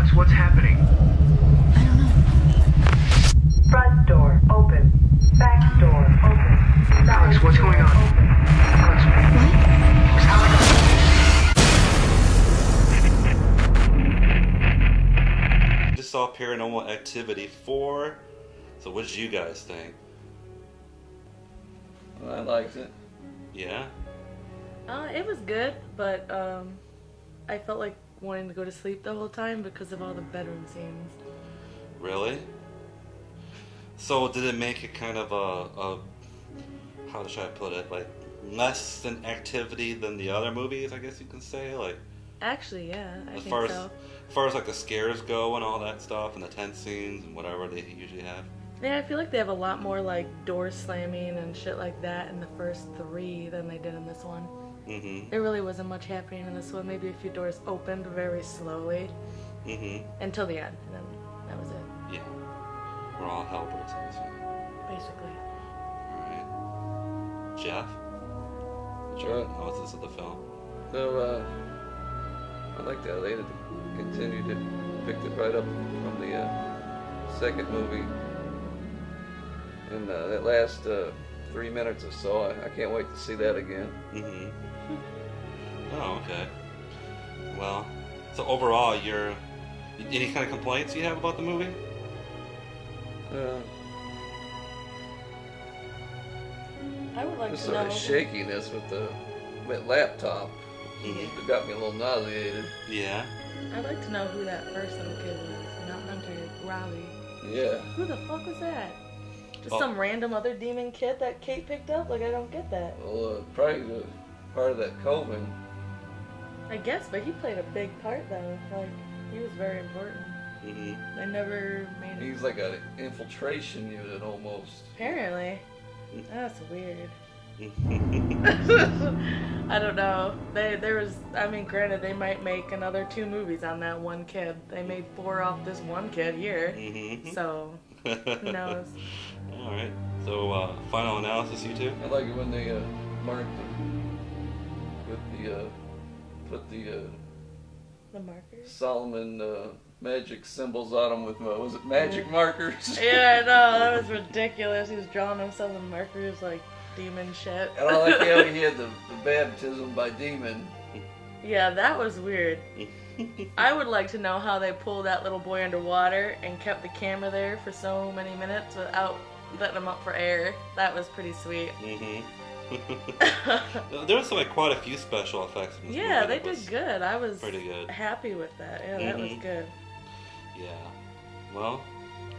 Alex, what's happening? I don't know. Front door open. Back door open. Alex, what's going on? Open. Alex, I just saw Paranormal Activity 4. So what did you guys think? I liked it. Yeah? It was good, but I felt like wanting to go to sleep the whole time because of all the bedroom scenes. Really? So did it make it kind of a how should I put it, like less than activity than the other movies, I guess you can say? Like, actually, yeah, I think so. As far as like the scares go and all that stuff and the tense scenes and whatever they usually have. Yeah, I feel like they have a lot more like door slamming and shit like that in the first 3 than they did in this one. Mm-hmm. There really wasn't much happening in this one. Maybe a few doors opened very slowly until the end, and then that was it. Yeah. We're all hell breaks loose. Basically. Alright. Jeff? What's your analysis of the film? So, I like that they continued it, picked it right up from the second movie. And that last 3 minutes or so, I can't wait to see that again. Mm-hmm. Oh, okay. Well, so overall, any kind of complaints you have about the movie? I would like Just to sort know. of shakiness with the laptop. It got me a little nauseated. Yeah. I'd like to know who that first little kid was. Not Hunter, Raleigh. Yeah. Who the fuck was that? Just Oh. some random other demon kid that Kate picked up? Like, I don't get that. Well, probably the part of that coven. I guess, but he played a big part, though. Like, he was very important. Mm-hmm. They never made it. He's like an infiltration unit almost. Apparently. That's weird. I don't know. Granted, they might make another 2 movies on that one kid. They made 4 off this one kid here. Mm-hmm. So, who knows? Alright. So, final analysis, you two? I like it when they marked put the The markers? Solomon magic symbols on them with, was it magic markers? Yeah, I know. That was ridiculous. He was drawing himself with markers like demon shit. And I like how he had the baptism by demon. Yeah, that was weird. I would like to know how they pulled that little boy underwater and kept the camera there for so many minutes without letting him up for air. That was pretty sweet. Mm-hmm. There was like quite a few special effects in this movie. Yeah, they did good. I was pretty good. happy with that. Yeah, that was good. Yeah. Well,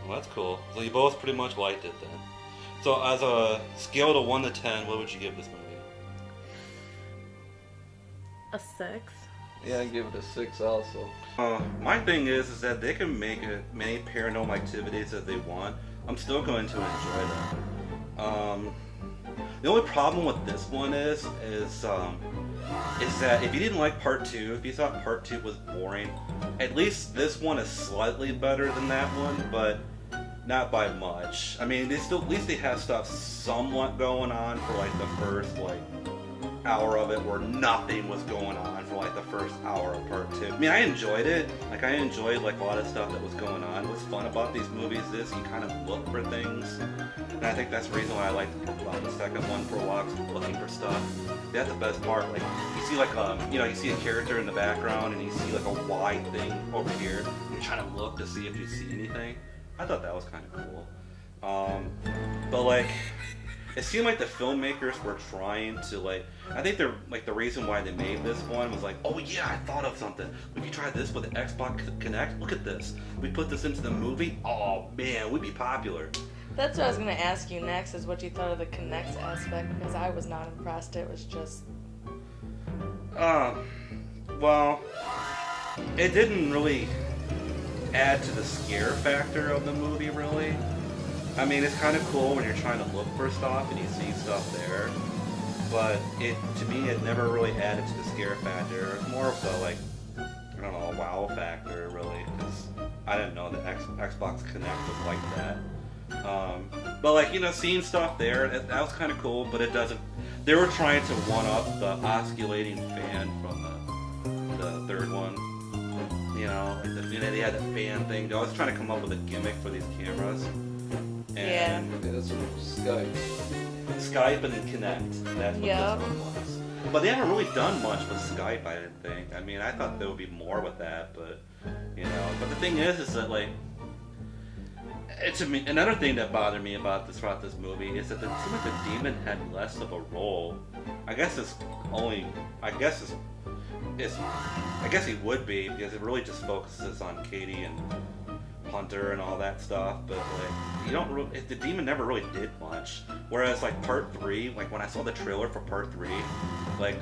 that's cool. So you both pretty much liked it then. So as a scale of 1 to 10, what would you give this movie? A 6. Yeah, I give it a 6 also. My thing is that they can make as many paranormal activities as they want. I'm still going to enjoy them. The only problem with this one is that if you didn't like part 2, if you thought part 2 was boring, at least this one is slightly better than that one, but not by much. I mean, at least they have stuff somewhat going on for like the first hour of it, where nothing was going on for like the first hour of part 2. I mean, I enjoyed it. Like, I enjoyed like a lot of stuff that was going on. What's fun about these movies is you kind of look for things, and I think that's the reason why I like the second one, Prologue's looking for stuff. That's the best part. Like, you see like you see a character in the background, and you see like a wide thing over here, and you're trying to look to see if you see anything. I thought that was kind of cool. But like, it seemed like the filmmakers were trying to I think they're the reason why they made this one was like, oh yeah, I thought of something. If you try this with the Xbox Connect, look at this. We put this into the movie, oh man, we'd be popular. That's what I was going to ask you next, is what you thought of the Connect aspect, because I was not impressed. It was just... Well, it didn't really add to the scare factor of the movie, really. I mean, it's kind of cool when you're trying to look for stuff and you see stuff there, but to me, it never really added to the scare factor. It's more of the, I don't know, wow factor, really, because I didn't know that Xbox Connect was like that. But seeing stuff there, that was kind of cool, but it doesn't. They were trying to one up the osculating fan from the third one. You know, like they had the fan thing. I was trying to come up with a gimmick for these cameras. And Yeah. That's Skype. Skype and Kinect. That's what Yep. this one was. But they haven't really done much with Skype, I didn't think. I mean, I thought there would be more with that, but you know. But the thing is that like, another thing that bothered me about throughout this movie is that it seemed like the demon had less of a role. I guess he would be, because it really just focuses on Katie and Hunter and all that stuff. But like, you don't really, the demon never really did much. Whereas like part 3, like when I saw the trailer for part 3, like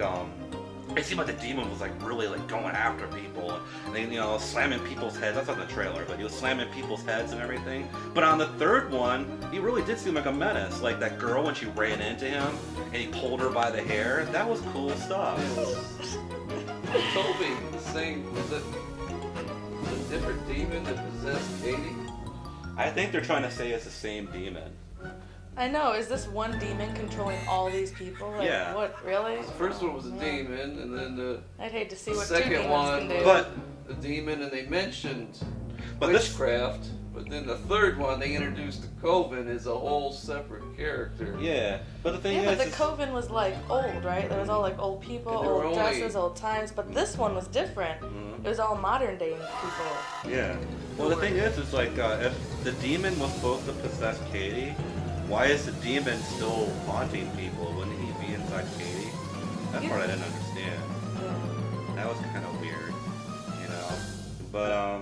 it seemed like the demon was like really like going after people and you know, slamming people's heads. That's not the trailer, but he was slamming people's heads and everything. But on the third one, he really did seem like a menace. Like that girl when she ran into him and he pulled her by the hair. That was cool stuff. Toby, the same, was it a different demon that possessed Katie? I think they're trying to say it's the same demon. I know. Is this one demon controlling all these people? Like, Yeah. What? Really? The first one was a demon, and then the I'd hate to see what two second demons one can do. was But- a demon, and they mentioned But this, witchcraft. But then the third one, they introduced the Coven as a whole separate character. yeah. But the thing Yeah, but is, the Coven was like old, right? There was all like old people, And there were old only- dresses, old times. But this one was different. Mhm. It was all modern day people. yeah. Well, the thing is like if the demon was supposed to possess Katie, why is the demon still haunting people? Wouldn't he be inside Katie? That part I didn't understand. Yeah. That was kind of weird, you know. But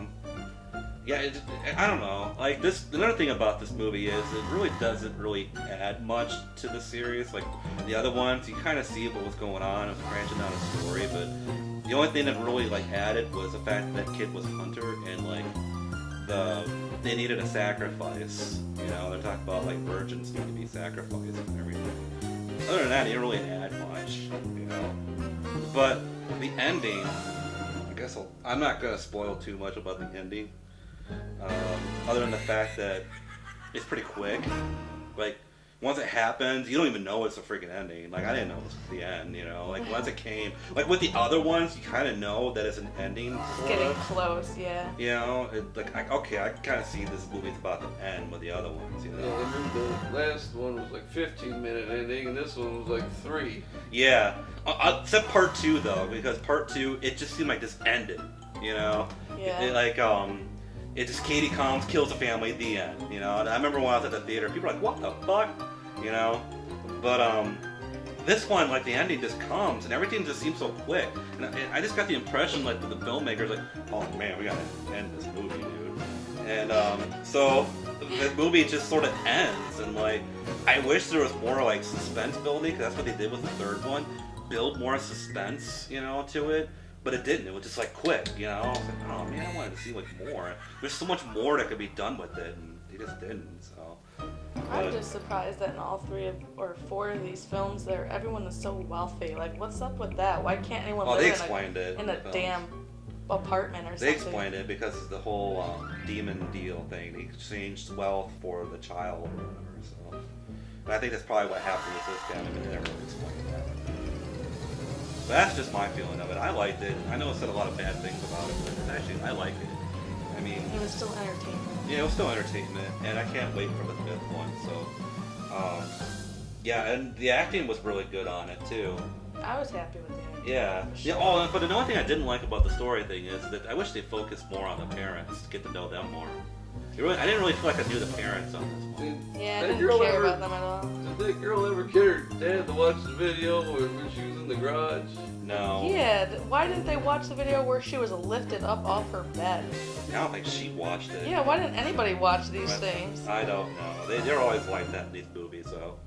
yeah, I don't know. Like this, another thing about this movie is it really doesn't really add much to the series. Like the other ones, you kind of see what was going on. It was branching out a story, but the only thing that really like added was the fact that kid was Hunter and like they needed a sacrifice. You know, they're talking about like virgins need to be sacrificed and everything. Other than that, it didn't really add much. You know, but the ending. I guess I'm not gonna spoil too much about the ending. Other than the fact that it's pretty quick. Like, once it happens, you don't even know it's a freaking ending. Like, I didn't know it was the end, you know? Like, once it came... Like, with the other ones, you kind of know that it's an ending, sort Getting of. close, yeah. You know? Okay, I kind of see this movie's about to end with the other ones, you Yeah, know? I remember the last one was like 15-minute ending, and this one was like 3. Yeah. Except part 2, though, because part 2, it just seemed like this ended, you know? Yeah. It just, Katie comes, kills the family, the end, you know? And I remember when I was at the theater, people were like, what the fuck? You know? But, this one, like, the ending just comes, and everything just seems so quick. And I just got the impression, like, the filmmakers, like, oh, man, we gotta end this movie, dude. And, so, the movie just sort of ends, and, like, I wish there was more, like, suspense building, because that's what they did with the third one. Build more suspense, you know, to it. But it didn't. It was just like quick, you know. I was like, oh man, I wanted to see like more. There's so much more that could be done with it, and they just didn't. So. I'm just surprised that in all 3 or 4 of these films, everyone is so wealthy. Like, what's up with that? Why can't anyone Oh, they live explained it in a films. damn apartment or something? They explained it because it's the whole demon deal thing. They exchanged wealth for the child or whatever. So. And I think that's probably what happened with this family, but they never really explained that. But that's just my feeling of it. I liked it. I know I said a lot of bad things about it, but actually, I like it. I mean, It was still entertaining. yeah, it was still entertainment, and I can't wait for the 5th one. So, yeah, and the acting was really good on it too. I was happy with that. Yeah. Yeah. Oh, but the only thing I didn't like about the story thing is that I wish they focused more on the parents to get to know them more. I didn't really feel like I knew the parents on this one. Yeah, I That didn't girl care ever- about them at all. Did that girl ever get her dad to watch the video when she was in the garage? No. Yeah, why didn't they watch the video where she was lifted up off her bed? I don't think she watched it. Yeah, why didn't anybody watch these But things? I don't know. They're always like that in these movies, so.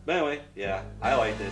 But anyway, yeah, I liked it.